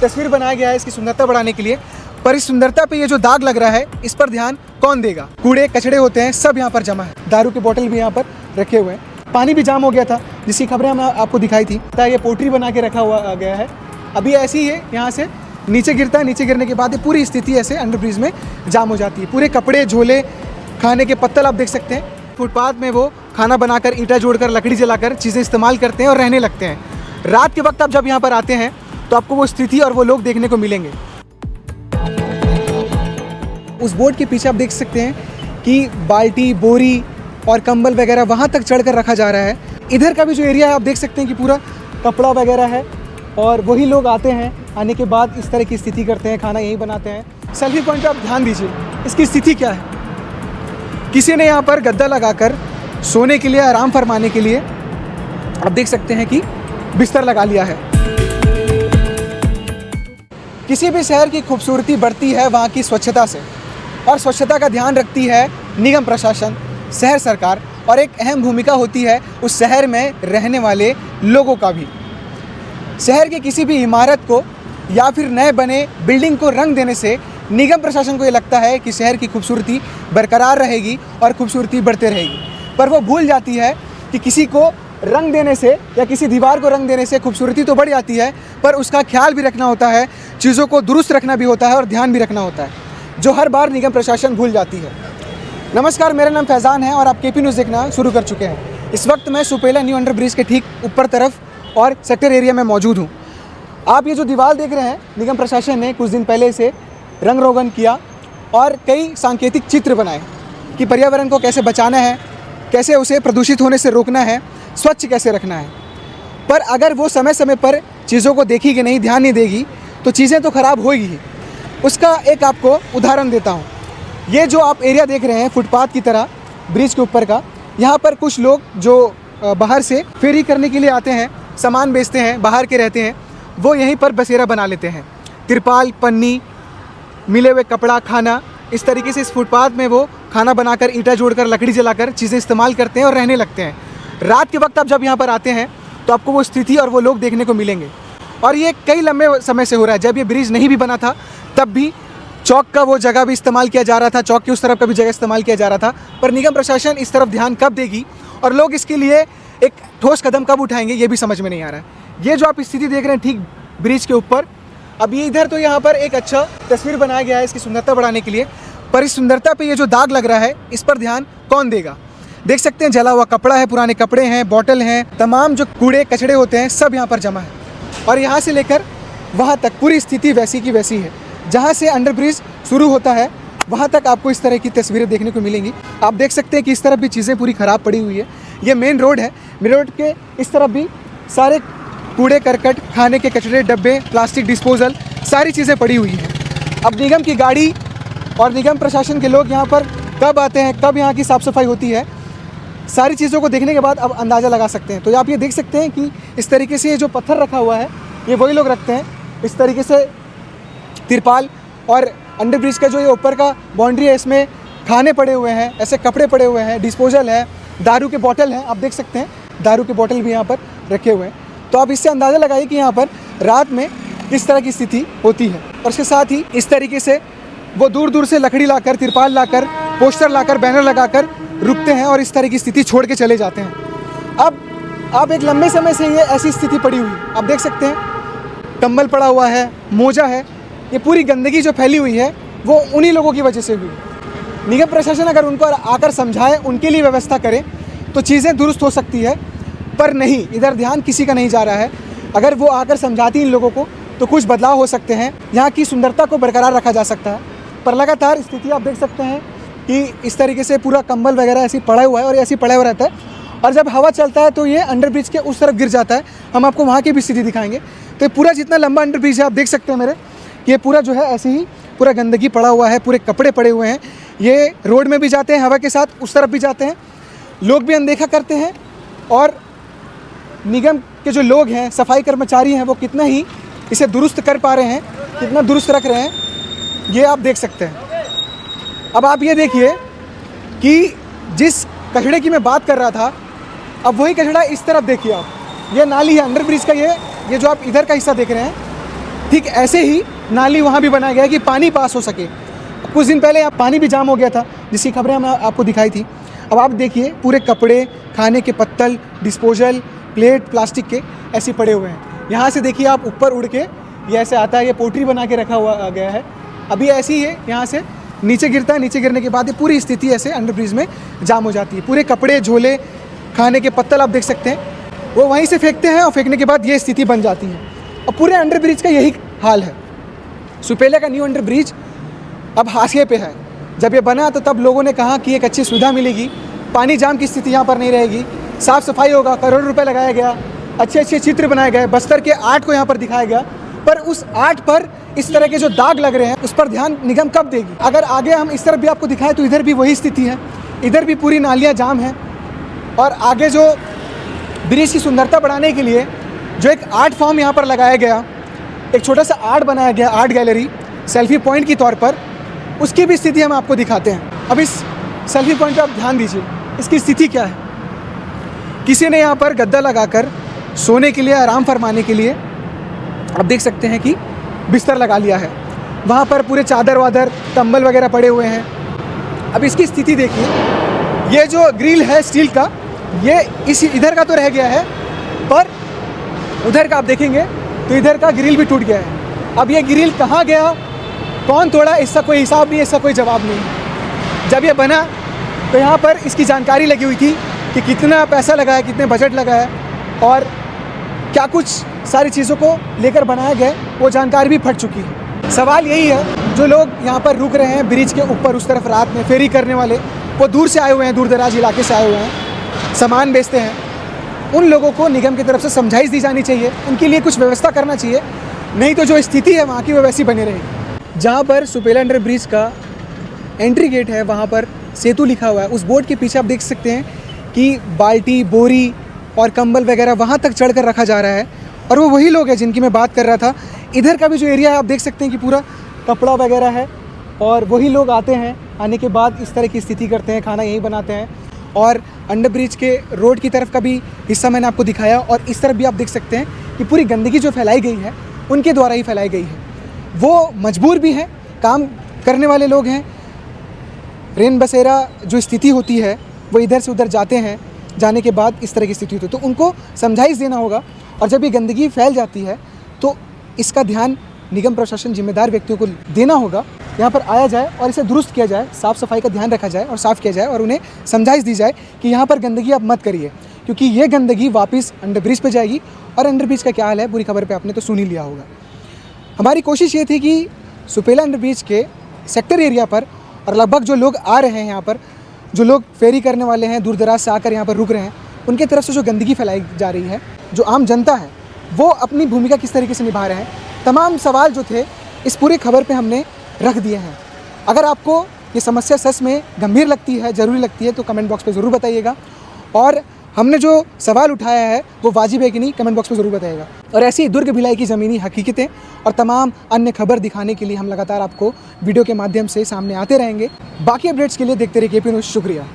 तस्वीर बनाया गया है इसकी सुंदरता बढ़ाने के लिए, पर इस सुंदरता पे ये जो दाग लग रहा है इस पर ध्यान कौन देगा। कूड़े कचड़े होते हैं सब यहाँ पर जमा है, दारू के बोतल भी यहाँ पर रखे हुए हैं, पानी भी जाम हो गया था जिसकी खबरें हमने आपको दिखाई थी। ये पोट्री बना के रखा हुआ गया है, अभी ऐसी ही है, यहाँ से नीचे गिरता है, नीचे गिरने के बाद ये पूरी स्थिति ऐसे अंडरब्रिज में जाम हो जाती है। पूरे कपड़े, झोले, खाने के पत्तल आप देख सकते हैं। फुटपाथ में वो खाना बनाकर, ईंटा जोड़कर, लकड़ी जलाकर चीज़ें इस्तेमाल करते हैं और रहने लगते हैं। रात के वक्त आप जब यहाँ पर आते हैं तो आपको वो स्थिति और वो लोग देखने को मिलेंगे। उस बोर्ड के पीछे आप देख सकते हैं कि बाल्टी, बोरी और कंबल वगैरह वहाँ तक चढ़कर रखा जा रहा है। इधर का भी जो एरिया है आप देख सकते हैं कि पूरा कपड़ा वगैरह है और वही लोग आते हैं, आने के बाद इस तरह की स्थिति करते हैं, खाना यहीं बनाते हैं। सेल्फी पॉइंट पे आप ध्यान दीजिए, इसकी स्थिति क्या है। किसी ने यहाँ पर गद्दा लगाकर सोने के लिए, आराम फरमाने के लिए आप देख सकते हैं कि बिस्तर लगा लिया है। किसी भी शहर की खूबसूरती बढ़ती है वहाँ की स्वच्छता से, और स्वच्छता का ध्यान रखती है निगम प्रशासन, शहर सरकार, और एक अहम भूमिका होती है उस शहर में रहने वाले लोगों का भी। शहर की किसी भी इमारत को या फिर नए बने बिल्डिंग को रंग देने से निगम प्रशासन को ये लगता है कि शहर की खूबसूरती बरकरार रहेगी और खूबसूरती बढ़ते रहेगी, पर वो भूल जाती है कि किसी को रंग देने से या किसी दीवार को रंग देने से खूबसूरती तो बढ़ जाती है, पर उसका ख्याल भी रखना होता है, चीज़ों को दुरुस्त रखना भी होता है और ध्यान भी रखना होता है, जो हर बार निगम प्रशासन भूल जाती है। नमस्कार, मेरा नाम फैज़ान है और आप केपी न्यूज़ देखना शुरू कर चुके हैं। इस वक्त मैं सुपेला न्यू अंडर ब्रिज के ठीक ऊपर तरफ और सेक्टर एरिया में मौजूद हूँ। आप ये जो दीवार देख रहे हैं, निगम प्रशासन ने कुछ दिन पहले से रंग रोगन किया और कई सांकेतिक चित्र बनाए कि पर्यावरण को कैसे बचाना है, कैसे उसे प्रदूषित होने से रोकना है, स्वच्छ कैसे रखना है। पर अगर वो समय समय पर चीज़ों को देखेगी नहीं, ध्यान नहीं देगी, तो चीज़ें तो ख़राब होगी ही। उसका एक आपको उदाहरण देता हूँ। ये जो आप एरिया देख रहे हैं फुटपाथ की तरह ब्रिज के ऊपर का, यहाँ पर कुछ लोग जो बाहर से फेरी करने के लिए आते हैं, सामान बेचते हैं, बाहर के रहते हैं, वो यहीं पर बसेरा बना लेते हैं। तिरपाल, पन्नी, मिले हुए कपड़ा, खाना, इस तरीके से इस फुटपाथ में वो खाना बनाकर, ईंटा जोड़कर, लकड़ी जलाकर चीज़ें इस्तेमाल करते हैं और रहने लगते हैं। रात के वक्त आप जब यहाँ पर आते हैं तो आपको वो स्थिति और वो लोग देखने को मिलेंगे। और ये कई लंबे समय से हो रहा है। जब ये ब्रिज नहीं भी बना था तब भी चौक का वो जगह भी इस्तेमाल किया जा रहा था, चौक की उस तरफ का भी जगह इस्तेमाल किया जा रहा था, पर निगम प्रशासन इस तरफ ध्यान कब देगी और लोग इसके लिए एक ठोस कदम कब उठाएंगे, ये भी समझ में नहीं आ रहा है। ये जो आप स्थिति देख रहे हैं ठीक ब्रिज के ऊपर, अब ये इधर तो यहाँ पर एक अच्छा तस्वीर बनाया गया है इसकी सुंदरता बढ़ाने के लिए, पर इस सुंदरता पे ये जो दाग लग रहा है इस पर ध्यान कौन देगा। देख सकते हैं जला हुआ कपड़ा है, पुराने कपड़े हैं, बॉटल हैं, तमाम जो कूड़े कचड़े होते हैं सब यहाँ पर जमा है, और यहाँ से लेकर वहाँ तक पूरी स्थिति वैसी की वैसी है। जहाँ से अंडरब्रिज शुरू होता है वहाँ तक आपको इस तरह की तस्वीरें देखने को मिलेंगी। आप देख सकते हैं कि इस तरफ भी चीज़ें पूरी ख़राब पड़ी हुई है। ये मेन रोड है, मेन रोड के इस तरफ भी सारे कूड़े करकट, खाने के कचरे, डब्बे, प्लास्टिक डिस्पोजल, सारी चीज़ें पड़ी हुई हैं। अब निगम की गाड़ी और निगम प्रशासन के लोग यहाँ पर कब आते हैं, कब यहाँ की साफ़ सफाई होती है, सारी चीज़ों को देखने के बाद अब अंदाज़ा लगा सकते हैं। तो आप ये देख सकते हैं कि इस तरीके से जो पत्थर रखा हुआ है ये वही लोग रखते हैं। इस तरीके से तिरपाल और अंडरब्रिज का जो ये ऊपर का बाउंड्री है, इसमें खाने पड़े हुए हैं, ऐसे कपड़े पड़े हुए हैं, डिस्पोजल है, दारू के बोतल हैं, आप देख सकते हैं दारू के बोतल भी यहाँ पर रखे हुए हैं। तो आप इससे अंदाज़ा लगाइए कि यहाँ पर रात में किस तरह की स्थिति होती है। और इसके साथ ही इस तरीके से वो दूर दूर से लकड़ी लाकर, तिरपाल लाकर, पोस्टर लाकर, बैनर लगाकर रुकते हैं और इस तरह की स्थिति छोड़ के चले जाते हैं। अब एक लंबे समय से ये ऐसी स्थिति पड़ी हुई, आप देख सकते हैं कंबल पड़ा हुआ है, मोजा है, ये पूरी गंदगी जो फैली हुई है वो उन्हीं लोगों की वजह से हुई। निगम प्रशासन अगर उनको आकर समझाए, उनके लिए व्यवस्था करे तो चीज़ें दुरुस्त हो सकती है, पर नहीं, इधर ध्यान किसी का नहीं जा रहा है। अगर वो आकर समझाती इन लोगों को तो कुछ बदलाव हो सकते हैं, यहाँ की सुंदरता को बरकरार रखा जा सकता है। पर लगातार स्थिति आप देख सकते हैं कि इस तरीके से पूरा कंबल वगैरह ऐसे पड़ा हुआ है और ऐसे पड़ा हुआ रहता है, और जब हवा चलता है तो ये अंडरब्रिज के उस तरफ गिर जाता है। हम आपको वहाँ की भी स्थिति दिखाएंगे। तो पूरा जितना लंबा अंडरब्रिज है आप देख सकते हैं मेरे, ये पूरा जो है ऐसे ही पूरा गंदगी पड़ा हुआ है, पूरे कपड़े पड़े हुए हैं। ये रोड में भी जाते हैं हवा के साथ, उस तरफ भी जाते हैं, लोग भी अनदेखा करते हैं, और निगम के जो लोग हैं, सफाई कर्मचारी हैं, वो कितना ही इसे दुरुस्त कर पा रहे हैं, कितना दुरुस्त रख रहे हैं, ये आप देख सकते हैं। अब आप ये देखिए कि जिस कचड़े की मैं बात कर रहा था, अब वही कचड़ा इस तरफ देखिए आप, ये नाली है अंडरब्रिज का, ये जो आप इधर का हिस्सा देख रहे हैं, ठीक ऐसे ही नाली वहाँ भी बनाया गया है कि पानी पास हो सके। कुछ दिन पहले यहाँ पानी भी जाम हो गया था, जिसकी खबरें हमने आपको दिखाई थी। अब आप देखिए पूरे कपड़े, खाने के पत्तल, डिस्पोजल, प्लेट प्लास्टिक के ऐसे पड़े हुए हैं। यहाँ से देखिए आप ऊपर उड़ के ये ऐसे आता है, ये पोटरी बना के रखा हुआ गया है। अभी ऐसी ही है, यहाँ से नीचे गिरता है, नीचे गिरने के बाद ये पूरी स्थिति ऐसे अंडरब्रिज में जाम हो जाती है। पूरे कपड़े, झोले, खाने के पत्तल आप देख सकते हैं, वो वहीं से फेंकते हैं और फेंकने के बाद ये स्थिति बन जाती है। और पूरे अंडरब्रिज का यही हाल है। सुपेला का न्यू अंडरब्रिज अब हाशिए पे है। जब ये बना तो तब लोगों ने कहा कि एक अच्छी सुविधा मिलेगी, पानी जाम की स्थिति यहाँ पर नहीं रहेगी, साफ़ सफाई होगा, करोड़ों रुपए लगाया गया, अच्छे अच्छे चित्र बनाए गए, बस्तर के आर्ट को यहाँ पर दिखाया गया। पर उस आर्ट पर इस तरह के जो दाग लग रहे हैं उस पर ध्यान निगम कब देगी? अगर आगे हम इस तरफ भी आपको दिखाएं तो इधर भी वही स्थिति है, इधर भी पूरी नालियाँ जाम हैं। और आगे जो ब्रिज की सुंदरता बढ़ाने के लिए जो एक आर्ट फॉर्म यहाँ पर लगाया गया, एक छोटा सा आर्ट बनाया गया, आर्ट गैलरी सेल्फी पॉइंट की तौर पर, उसकी भी स्थिति हम आपको दिखाते हैं। अब इस सेल्फी पॉइंट पे आप ध्यान दीजिए, इसकी स्थिति क्या है। किसी ने यहाँ पर गद्दा लगाकर सोने के लिए, आराम फरमाने के लिए आप देख सकते हैं कि बिस्तर लगा लिया है। वहाँ पर पूरे चादर वादर, कंबल वगैरह पड़े हुए हैं। अब इसकी स्थिति देखिए, ये जो ग्रिल है स्टील का, ये इस इधर का तो रह गया है, पर उधर का आप देखेंगे तो इधर का ग्रिल भी टूट गया है। अब ये ग्रिल कहाँ गया, कौन तोड़ा, इसका कोई हिसाब नहीं है, इसका कोई जवाब नहीं। जब ये बना तो यहाँ पर इसकी जानकारी लगी हुई थी कि कितना पैसा लगा है, कितने बजट लगा है और क्या कुछ सारी चीज़ों को लेकर बनाया गया, वो जानकारी भी फट चुकी है। सवाल यही है, जो लोग यहाँ पर रुक रहे हैं ब्रिज के ऊपर उस तरफ रात में फेरी करने वाले, वो दूर से आए हुए हैं, दूर दराज इलाके से आए हुए हैं, सामान बेचते हैं, उन लोगों को निगम की तरफ से समझाइश दी जानी चाहिए, उनके लिए कुछ व्यवस्था करना चाहिए। नहीं तो जो स्थिति है वहाँ की वो वैसी बनी रहेगी। जहाँ पर सुपेला अंडर ब्रिज का एंट्री गेट है वहाँ पर सेतु लिखा हुआ है, उस बोर्ड के पीछे आप देख सकते हैं कि बाल्टी, बोरी और कंबल वगैरह वहाँ तक चढ़कर रखा जा रहा है। और वो वही लोग हैं जिनकी मैं बात कर रहा था। इधर का भी जो एरिया है आप देख सकते हैं कि पूरा कपड़ा वगैरह है और वही लोग आते हैं, आने के बाद इस तरह की स्थिति करते हैं, खाना यहीं बनाते हैं। और अंडर ब्रिज के रोड की तरफ का भी हिस्सा मैंने आपको दिखाया और इस तरफ भी आप देख सकते हैं कि पूरी गंदगी जो फैलाई गई है उनके द्वारा ही फैलाई गई है। वो मजबूर भी हैं, काम करने वाले लोग हैं। रेन बसेरा जो स्थिति होती है वो इधर से उधर जाते हैं, जाने के बाद इस तरह की स्थिति होती है, तो उनको समझाइश देना होगा। और जब ये गंदगी फैल जाती है तो इसका ध्यान निगम प्रशासन, जिम्मेदार व्यक्तियों को देना होगा। यहाँ पर आया जाए और इसे दुरुस्त किया जाए, साफ़ सफाई का ध्यान रखा जाए और साफ़ किया जाए और उन्हें समझाइश दी जाए कि यहाँ पर गंदगी आप मत करिए, क्योंकि ये गंदगी वापस अंडर ब्रिज पे जाएगी। और अंडर ब्रिज का क्या हाल है, बुरी खबर पे आपने तो सुन ही लिया होगा। हमारी कोशिश ये थी कि सुपेला अंडर ब्रिज के सेक्टर एरिया पर और लगभग जो लोग आ रहे हैं यहाँ पर, जो लोग फेरी करने वाले हैं, दूर दराज से आकर यहाँ पर रुक रहे हैं, उनके तरफ से जो गंदगी फैलाई जा रही है, जो आम जनता है वो अपनी भूमिका किस तरीके से निभा रहे हैं, तमाम सवाल जो थे इस पूरी खबर पे हमने रख दिए हैं। अगर आपको ये समस्या सच में गंभीर लगती है, ज़रूरी लगती है, तो कमेंट बॉक्स पे ज़रूर बताइएगा। और हमने जो सवाल उठाया है वो वाजिब है कि नहीं, कमेंट बॉक्स पे ज़रूर बताइएगा। और ऐसी दुर्ग भिलाई की ज़मीनी हकीकतें और तमाम अन्य खबर दिखाने के लिए हम लगातार आपको वीडियो के माध्यम से सामने आते रहेंगे। बाकी अपडेट्स के लिए देखते रहिए KP न्यूज़। शुक्रिया।